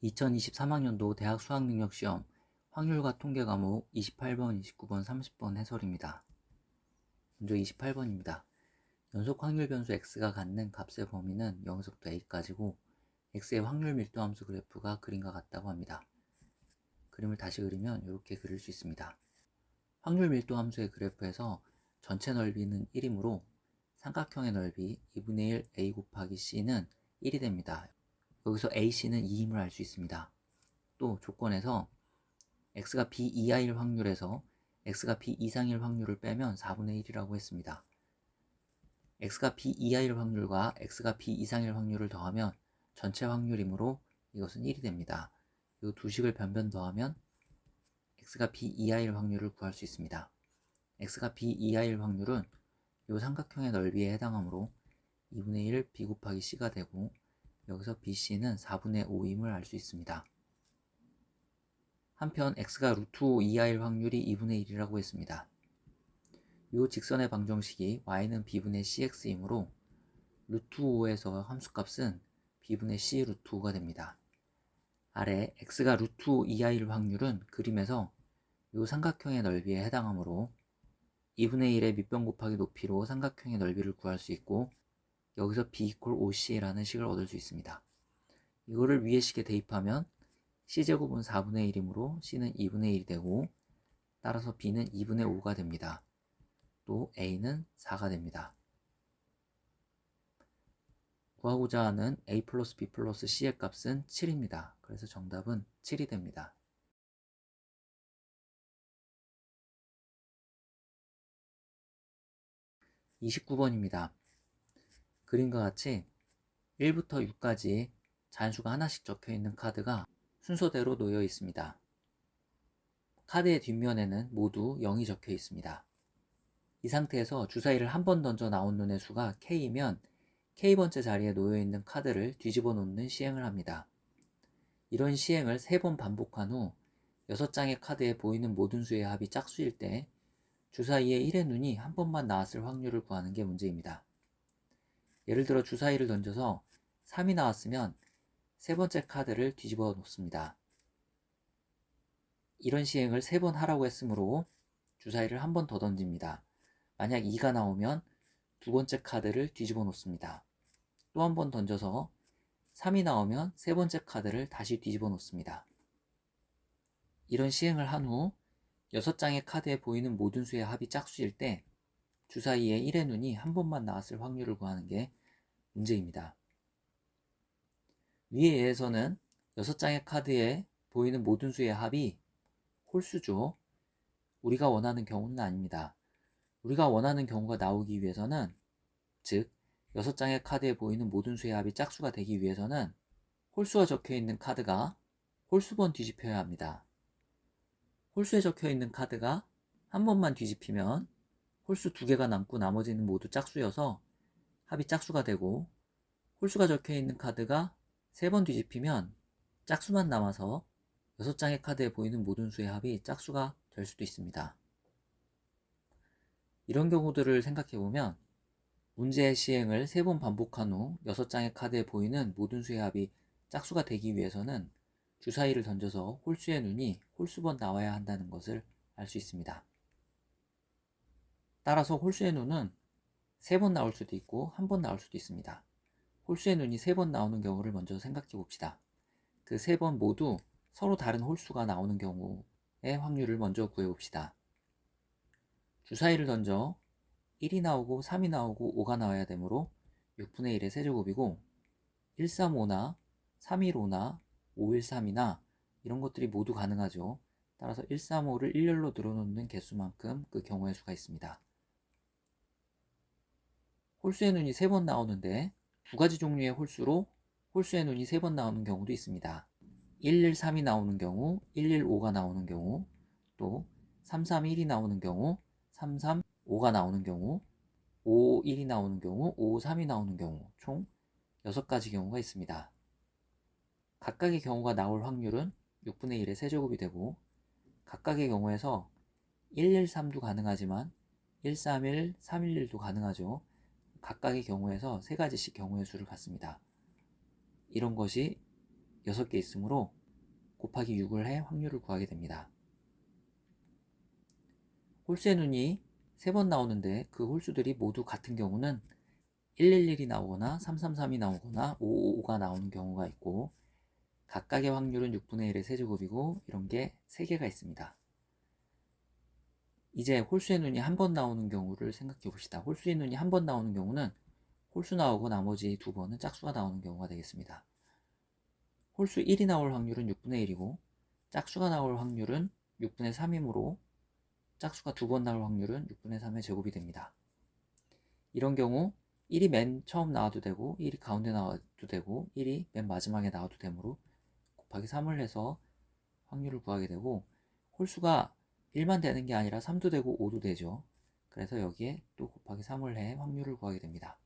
2023학년도 대학 수학능력시험 확률과 통계 과목 28번, 29번, 30번 해설입니다. 먼저 28번입니다. 연속 확률 변수 x가 갖는 값의 범위는 0에서부터 a까지고 x의 확률 밀도 함수 그래프가 그림과 같다고 합니다. 그림을 다시 그리면 이렇게 그릴 수 있습니다. 확률 밀도 함수의 그래프에서 전체 넓이는 1이므로 삼각형의 넓이 2분의 1 a 곱하기 c는 1이 됩니다. 여기서 AC는 2임을 알 수 있습니다. 또 조건에서 X가 B 이하일 확률에서 X가 B 이상일 확률을 빼면 4분의 1이라고 했습니다. X가 B 이하일 확률과 X가 B 이상일 확률을 더하면 전체 확률이므로 이것은 1이 됩니다. 이 두 식을 변변 더하면 X가 B 이하일 확률을 구할 수 있습니다. X가 B 이하일 확률은 이 삼각형의 넓이에 해당하므로 2분의 1 B 곱하기 C가 되고 여기서 BC는 4분의 5임을 알 수 있습니다. 한편 X가 루트 5 이하일 확률이 2분의 1이라고 했습니다. 이 직선의 방정식이 Y는 B분의 CX이므로 루트 5에서 함수값은 B분의 C 루트 5가 됩니다. 아래 X가 루트 5 이하일 확률은 그림에서 이 삼각형의 넓이에 해당하므로 2분의 1의 밑변 곱하기 높이로 삼각형의 넓이를 구할 수 있고 여기서 B 이퀄 OC라는 식을 얻을 수 있습니다. 이거를 위의 식에 대입하면 C제곱은 4분의 1이므로 C는 2분의 1이 되고 따라서 B는 2분의 5가 됩니다. 또 A는 4가 됩니다. 구하고자 하는 A 플러스 B 플러스 C의 값은 7입니다. 그래서 정답은 7이 됩니다. 29번입니다. 그림과 같이 1부터 6까지 잔수가 하나씩 적혀있는 카드가 순서대로 놓여 있습니다. 카드의 뒷면에는 모두 0이 적혀 있습니다. 이 상태에서 주사위를 한 번 던져 나온 눈의 수가 K이면 K번째 자리에 놓여 있는 카드를 뒤집어 놓는 시행을 합니다. 이런 시행을 3번 반복한 후 6장의 카드에 보이는 모든 수의 합이 짝수일 때 주사위에 1의 눈이 한 번만 나왔을 확률을 구하는 게 문제입니다. 예를 들어 주사위를 던져서 3이 나왔으면 세 번째 카드를 뒤집어 놓습니다. 이런 시행을 3번 하라고 했으므로 주사위를 한 번 더 던집니다. 만약 2가 나오면 두 번째 카드를 뒤집어 놓습니다. 또 한 번 던져서 3이 나오면 세 번째 카드를 다시 뒤집어 놓습니다. 이런 시행을 한 후 6장의 카드에 보이는 모든 수의 합이 짝수일 때 주사위에 1의 눈이 한 번만 나왔을 확률을 구하는 게 문제입니다. 위의 예에서는 6장의 카드에 보이는 모든 수의 합이 홀수죠. 우리가 원하는 경우는 아닙니다. 우리가 원하는 경우가 나오기 위해서는, 즉 6장의 카드에 보이는 모든 수의 합이 짝수가 되기 위해서는 홀수가 적혀있는 카드가 홀수번 뒤집혀야 합니다. 홀수에 적혀있는 카드가 한 번만 뒤집히면 홀수 2개가 남고 나머지는 모두 짝수여서 합이 짝수가 되고, 홀수가 적혀있는 카드가 3번 뒤집히면 짝수만 남아서 6장의 카드에 보이는 모든 수의 합이 짝수가 될 수도 있습니다. 이런 경우들을 생각해보면 문제의 시행을 3번 반복한 후 6장의 카드에 보이는 모든 수의 합이 짝수가 되기 위해서는 주사위를 던져서 홀수의 눈이 홀수번 나와야 한다는 것을 알 수 있습니다. 따라서 홀수의 눈은 3번 나올 수도 있고 1번 나올 수도 있습니다. 홀수의 눈이 3번 나오는 경우를 먼저 생각해 봅시다. 그 3번 모두 서로 다른 홀수가 나오는 경우의 확률을 먼저 구해 봅시다. 주사위를 던져 1이 나오고 3이 나오고 5가 나와야 되므로 6분의 1의 세제곱이고 135나 315나 513이나 이런 것들이 모두 가능하죠. 따라서 135를 1열로 늘어놓는 개수만큼 그 경우의 수가 있습니다. 홀수의 눈이 3번 나오는데 두 가지 종류의 홀수로 홀수의 눈이 3번 나오는 경우도 있습니다. 113이 나오는 경우, 115가 나오는 경우, 또 331이 나오는 경우, 335가 나오는 경우, 551이 나오는 경우, 553이 나오는 경우, 총 6가지 경우가 있습니다. 각각의 경우가 나올 확률은 6분의 1의 세제곱이 되고, 각각의 경우에서 113도 가능하지만 131, 311도 가능하죠. 각각의 경우에서 3가지씩 경우의 수를 갖습니다. 이런 것이 6개 있으므로 곱하기 6을 해 확률을 구하게 됩니다. 홀수의 눈이 3번 나오는데 그 홀수들이 모두 같은 경우는 111이 나오거나 333이 나오거나 555가 나오는 경우가 있고, 각각의 확률은 6분의 1의 세제곱이고 이런 게 3개가 있습니다. 이제 홀수의 눈이 한 번 나오는 경우를 생각해 봅시다. 홀수의 눈이 한 번 나오는 경우는 홀수 나오고 나머지 2번은 짝수가 나오는 경우가 되겠습니다. 홀수 1이 나올 확률은 6분의 1이고 짝수가 나올 확률은 6분의 3이므로 짝수가 2번 나올 확률은 6분의 3의 제곱이 됩니다. 이런 경우 1이 맨 처음 나와도 되고 1이 가운데 나와도 되고 1이 맨 마지막에 나와도 되므로 곱하기 3을 해서 확률을 구하게 되고, 홀수가 1만 되는 게 아니라 3도 되고 5도 되죠. 그래서 여기에 또 곱하기 3을 해 확률을 구하게 됩니다.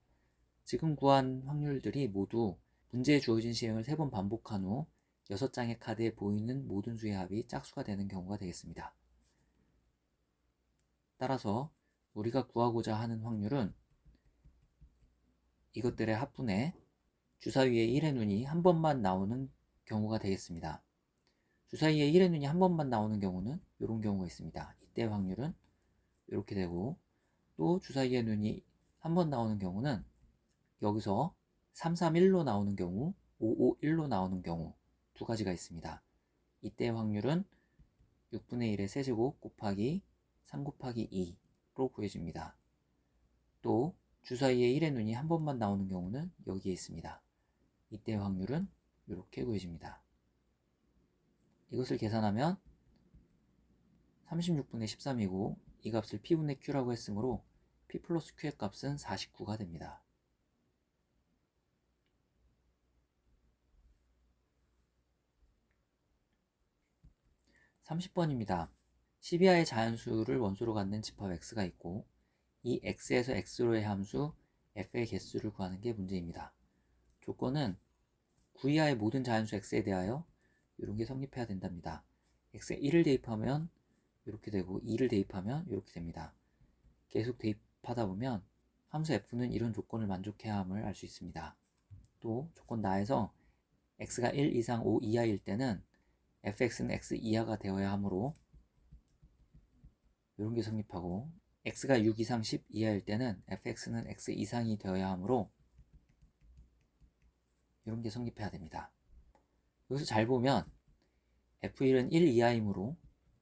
지금 구한 확률들이 모두 문제에 주어진 시행을 3번 반복한 후 6장의 카드에 보이는 모든 수의 합이 짝수가 되는 경우가 되겠습니다. 따라서 우리가 구하고자 하는 확률은 이것들의 합분에 주사위에 1의 눈이 한 번만 나오는 경우가 되겠습니다. 주사위에 1의 눈이 한 번만 나오는 경우는 이런 경우가 있습니다. 이때 확률은 이렇게 되고, 또 주사위에 눈이 한 번 나오는 경우는 여기서 331로 나오는 경우, 551로 나오는 경우 두 가지가 있습니다. 이때의 확률은 6분의 1의 세제곱 곱하기 3 곱하기 2로 구해집니다. 또 주사위에 1의 눈이 한 번만 나오는 경우는 여기에 있습니다. 이때의 확률은 이렇게 구해집니다. 이것을 계산하면 36분의 13이고 이 값을 P분의 Q라고 했으므로 P 플러스 Q의 값은 49가 됩니다. 30번입니다. 12하의 자연수를 원소로 갖는 집합 x가 있고 이 x에서 x로의 함수 f의 개수를 구하는 게 문제입니다. 조건은 9이하의 모든 자연수 x에 대하여 이런 게 성립해야 된답니다. x에 1을 대입하면 이렇게 되고 2를 대입하면 이렇게 됩니다. 계속 대입하다 보면 함수 f는 이런 조건을 만족해야 함을 알 수 있습니다. 또 조건 나에서 x가 1 이상 5 이하일 때는 fx는 x 이하가 되어야 하므로 이런 게 성립하고, x가 6 이상 10 이하일 때는 fx는 x 이상이 되어야 하므로 이런 게 성립해야 됩니다. 여기서 잘 보면 f1은 1 이하이므로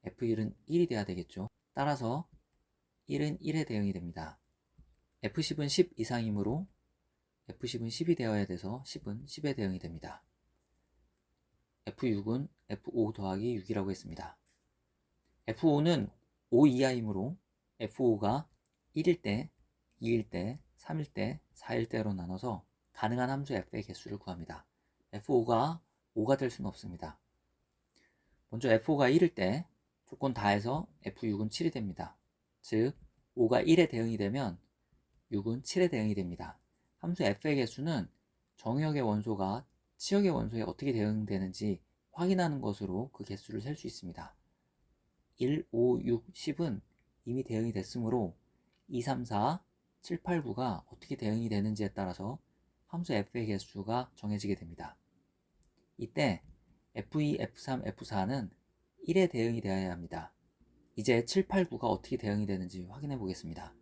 f1은 1이 돼야 되겠죠. 따라서 1은 1의 대응이 됩니다. f10은 10 이상이므로 f10은 10이 되어야 돼서 10은 10의 대응이 됩니다. f6은 f5 더하기 6이라고 했습니다. f5는 5 이하이므로 f5가 1일 때, 2일 때, 3일 때, 4일 때로 나눠서 가능한 함수 f의 개수를 구합니다. f5가 5가 될 수는 없습니다. 먼저 f5가 1일 때 조건 다해서 f6은 7이 됩니다. 즉 5가 1의 대응이 되면 6은 7의 대응이 됩니다. 함수 f의 개수는 정역의 원소가 치역의 원소에 어떻게 대응되는지 확인하는 것으로 그 개수를 셀 수 있습니다. 1, 5, 6, 10은 이미 대응이 됐으므로 2, 3, 4, 7, 8, 9가 어떻게 대응이 되는지에 따라서 함수 f의 개수가 정해지게 됩니다. 이때 f2, f3, f4는 1의 대응이 되어야 합니다. 이제 7, 8, 9가 어떻게 대응이 되는지 확인해 보겠습니다.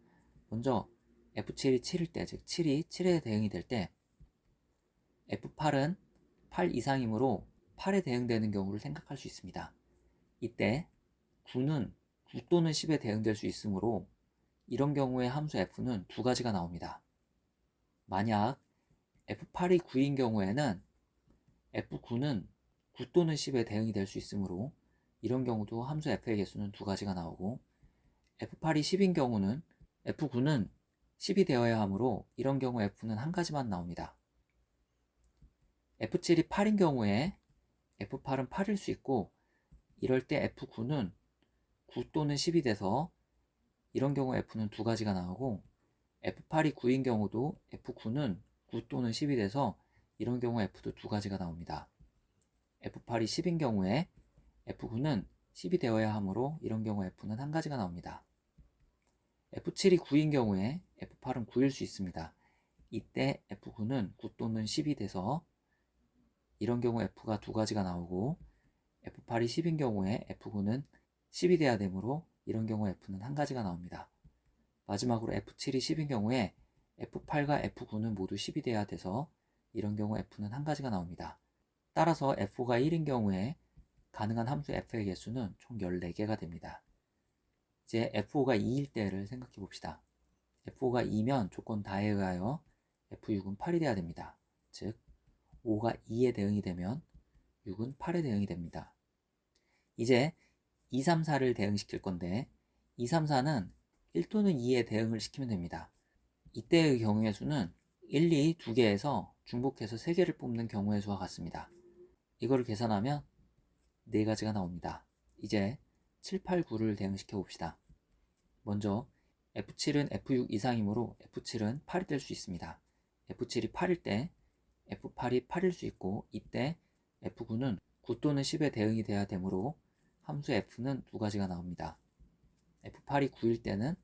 먼저 f7이 7일 때, 즉 7이 7의 대응이 될 때 f8은 8 이상이므로 8에 대응되는 경우를 생각할 수 있습니다. 이때 9는 9 또는 10에 대응될 수 있으므로 이런 경우에 함수 f는 두 가지가 나옵니다. 만약 f8이 9인 경우에는 f9는 9 또는 10에 대응이 될 수 있으므로 이런 경우도 함수 f의 개수는 두 가지가 나오고, f8이 10인 경우는 f9는 10이 되어야 하므로 이런 경우 f는 한 가지만 나옵니다. f7이 8인 경우에 f8은 8일 수 있고, 이럴 때 f9는 9 또는 10이 돼서 이런 경우 f는 두 가지가 나오고, f8이 9인 경우도 f9는 9 또는 10이 돼서 이런 경우 f도 두 가지가 나옵니다. f8이 10인 경우에 f9는 10이 되어야 하므로 이런 경우 f는 한 가지가 나옵니다. f7이 9인 경우에 f8은 9일 수 있습니다. 이때 f9는 9 또는 10이 돼서 이런 경우 F가 두 가지가 나오고 F8이 10인 경우에 F9는 10이 돼야 되므로 이런 경우 F는 한 가지가 나옵니다. 마지막으로 F7이 10인 경우에 F8과 F9는 모두 10이 돼야 돼서 이런 경우 F는 한 가지가 나옵니다. 따라서 F가 1인 경우에 가능한 함수 F의 개수는 총 14개가 됩니다. 이제 F5가 2일 때를 생각해 봅시다. F5가 2면 조건 다에 의하여 F6은 8이 돼야 됩니다. 즉 5가 2에 대응이 되면 6은 8에 대응이 됩니다. 이제 2, 3, 4를 대응시킬 건데 2, 3, 4는 1 또는 2에 대응을 시키면 됩니다. 이때의 경우의 수는 1, 2, 2개에서 중복해서 3개를 뽑는 경우의 수와 같습니다. 이거를 계산하면 4가지가 나옵니다. 이제 7, 8, 9를 대응시켜 봅시다. 먼저 F7은 F6 이상이므로 F7은 8이 될 수 있습니다. F7이 8일 때 F8이 8일 수 있고 이때 F9는 9 또는 10에 대응이 돼야 되므로 함수 F는 두 가지가 나옵니다. F8이 9일 때는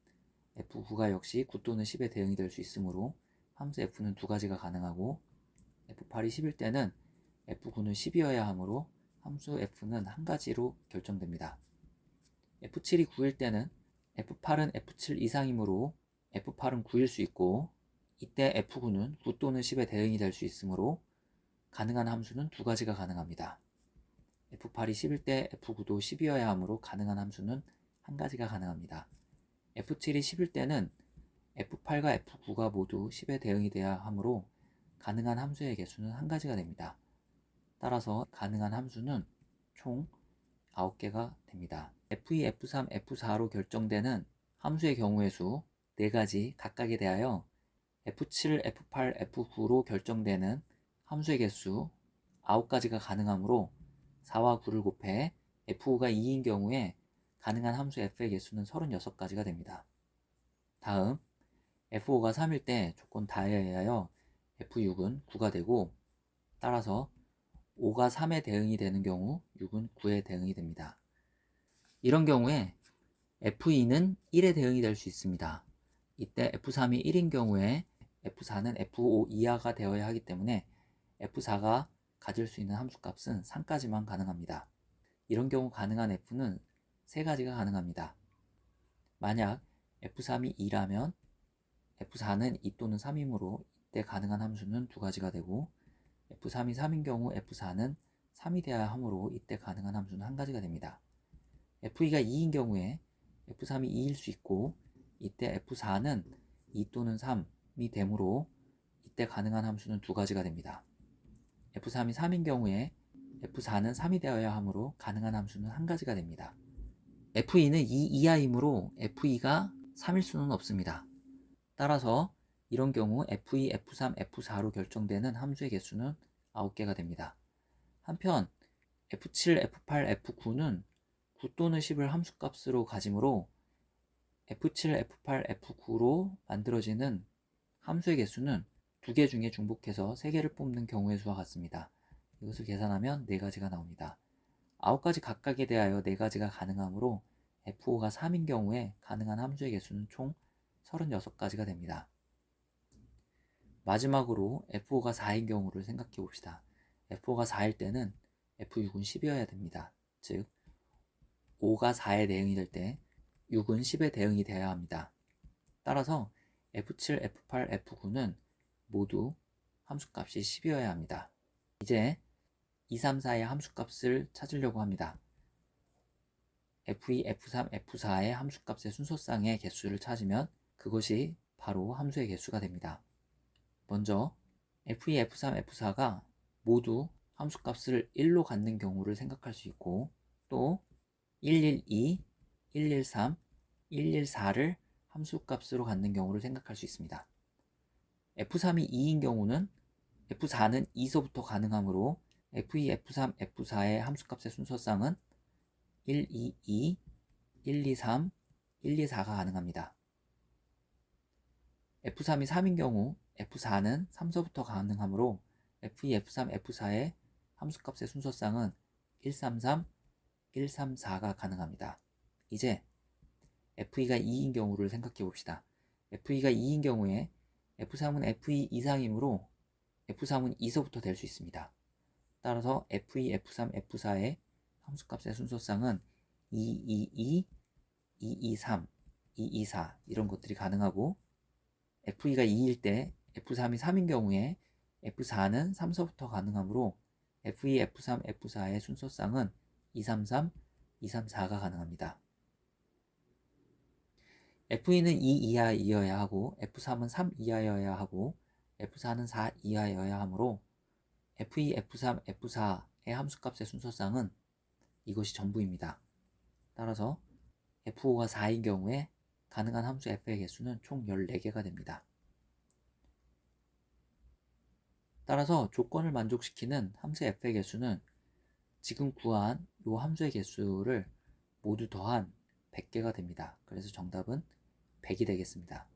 F9가 역시 9 또는 10에 대응이 될 수 있으므로 함수 F는 두 가지가 가능하고 F8이 10일 때는 F9는 10이어야 하므로 함수 F는 한 가지로 결정됩니다. F7이 9일 때는 F8은 F7 이상이므로 F8은 9일 수 있고 이때 F9는 9 또는 10에 대응이 될 수 있으므로 가능한 함수는 두 가지가 가능합니다. F8이 10일 때 F9도 10이어야 하므로 가능한 함수는 한 가지가 가능합니다. F7이 10일 때는 F8과 F9가 모두 10에 대응이 돼야 하므로 가능한 함수의 개수는 한 가지가 됩니다. 따라서 가능한 함수는 총 9개가 됩니다. F2, F3, F4로 결정되는 함수의 경우의 수 4가지 각각에 대하여 F7, F8, F9로 결정되는 함수의 개수 9가지가 가능하므로 4와 9를 곱해 F5가 2인 경우에 가능한 함수 F의 개수는 36가지가 됩니다. 다음 F5가 3일 때 조건 다에 의하여 F6은 9가 되고 따라서 5가 3에 대응이 되는 경우 6은 9에 대응이 됩니다. 이런 경우에 F2는 1에 대응이 될 수 있습니다. 이때 F3이 1인 경우에 F4는 F5 이하가 되어야 하기 때문에 F4가 가질 수 있는 함수값은 3까지만 가능합니다. 이런 경우 가능한 F는 3가지가 가능합니다. 만약 F3이 2라면 F4는 2 또는 3이므로 이때 가능한 함수는 2가지가 되고 F3이 3인 경우 F4는 3이 되어야 하므로 이때 가능한 함수는 한 가지가 됩니다. F2가 2인 경우에 F3이 2일 수 있고 이때 F4는 2 또는 3이 되므로 이때 가능한 함수는 2가지가 됩니다. F3이 3인 경우에 F4는 3이 되어야 하므로 가능한 함수는 한 가지가 됩니다. F2는 2 이하이므로 F2가 3일 수는 없습니다. 따라서 이런 경우 F2, F3, F4로 결정되는 함수의 개수는 9개가 됩니다. 한편 F7, F8, F9는 9 또는 10을 함수값으로 가지므로 F7, F8, F9로 만들어지는 함수의 개수는 2개 중에 중복해서 3개를 뽑는 경우의 수와 같습니다. 이것을 계산하면 4가지가 나옵니다. 9가지 각각에 대하여 4가지가 가능하므로 F5가 3인 경우에 가능한 함수의 개수는 총 36가지가 됩니다. 마지막으로 F5가 4인 경우를 생각해 봅시다. F5가 4일 때는 F6은 10이어야 됩니다. 즉 5가 4에 대응이 될 때 6은 10에 대응이 되어야 합니다. 따라서 F7, F8, F9는 모두 함수값이 10이어야 합니다. 이제 2, 3, 4의 함수값을 찾으려고 합니다. F2, F3, F4의 함수값의 순서상의 개수를 찾으면 그것이 바로 함수의 개수가 됩니다. 먼저 F2, F3, F4가 모두 함수값을 1로 갖는 경우를 생각할 수 있고 또 112, 113, 114를 함수값으로 갖는 경우를 생각할 수 있습니다. F3이 2인 경우는 F4는 2서부터 가능하므로 F2, F3, F4의 함수값의 순서상은 122, 123, 124가 가능합니다. F3이 3인 경우 F4는 3서부터 가능하므로 F2, F3, F4의 함수값의 순서상은 133, 134가 가능합니다. 이제 F2가 2인 경우를 생각해 봅시다. F2가 2인 경우에 F3은 F2 이상이므로 F3은 2서부터 될 수 있습니다. 따라서 F2, F3, F4의 함수값의 순서쌍은 222, 223, 224 이런 것들이 가능하고, F2가 2일 때 F3이 3인 경우에 F4는 3서부터 가능하므로 F2, F3, F4의 순서쌍은 233, 234가 가능합니다. F2는 2 이하여야 하고 F3은 3 이하여야 하고 F4는 4 이하여야 하므로 F2, F3, F4의 함수값의 순서쌍은 이것이 전부입니다. 따라서 F5가 4인 경우에 가능한 함수 F의 개수는 총 14개가 됩니다. 따라서 조건을 만족시키는 함수 F의 개수는 지금 구한 이 함수의 개수를 모두 더한 100개가 됩니다. 그래서 정답은 100이 되겠습니다.